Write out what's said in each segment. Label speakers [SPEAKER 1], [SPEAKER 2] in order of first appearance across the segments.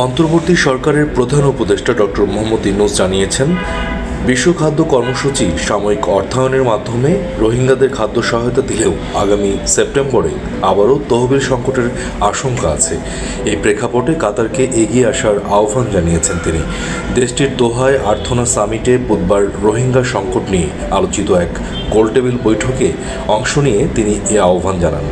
[SPEAKER 1] অন্তর্বর্তী সরকারের প্রধান উপদেষ্টা ডক্টর মোহাম্মদ ইউনূস জানিয়েছেন, বিশ্ব খাদ্য কর্মসূচি সাময়িক অর্থায়নের মাধ্যমে রোহিঙ্গাদের খাদ্য সহায়তা দিলেও আগামী সেপ্টেম্বরে আবারও তহবিল সংকটের আশঙ্কা আছে। এই প্রেক্ষাপটে কাতারকে এগিয়ে আসার আহ্বান জানিয়েছেন তিনি। দেশটির দোহায় আর্থনা সামিটে বুধবার রোহিঙ্গা সংকট নিয়ে আলোচিত এক গোলটেবিল বৈঠকে অংশ নিয়ে তিনি এ আহ্বান জানান।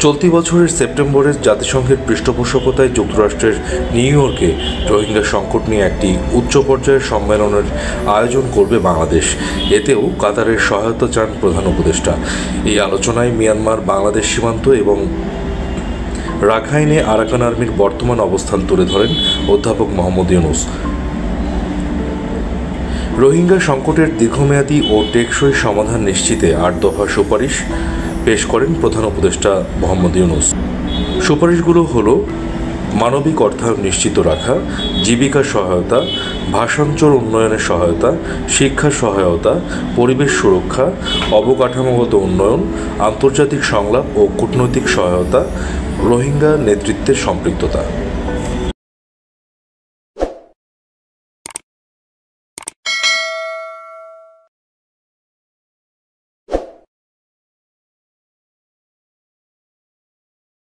[SPEAKER 1] চলতি বছরের সেপ্টেম্বরে জাতিসংঘের পৃষ্ঠপোষকতায় যুক্তরাষ্ট্রের নিউ ইয়র্কে রোহিঙ্গা সংকট নিয়ে একটি উচ্চ পর্যায়ের সম্মেলনের আয়োজন করবে বাংলাদেশ। এতেও কাতারের সহায়তা চান প্রধান উপদেষ্টা। এই আলোচনায় মিয়ানমার বাংলাদেশ সীমান্ত এবং রাখাইনে আরাকান আর্মির বর্তমান অবস্থান তুলে ধরেন অধ্যাপক মোহাম্মদ ইউনূস। রোহিঙ্গা সংকটের দীর্ঘমেয়াদী ও টেকসই সমাধান নিশ্চিতে ৮ দফা সুপারিশ পেশ করেন প্রধান উপদেষ্টা মোহাম্মদ ইউনূস। সুপারিশগুলো হলো: মানবিক অর্থায়ন নিশ্চিত রাখা, জীবিকা সহায়তা, ভাষাঞ্চল উন্নয়নের সহায়তা, শিক্ষা সহায়তা, পরিবেশ সুরক্ষা, অবকাঠামোগত উন্নয়ন, আন্তর্জাতিক সংলাপ ও কূটনৈতিক সহায়তা, রোহিঙ্গা নেতৃত্বের সম্পৃক্ততা।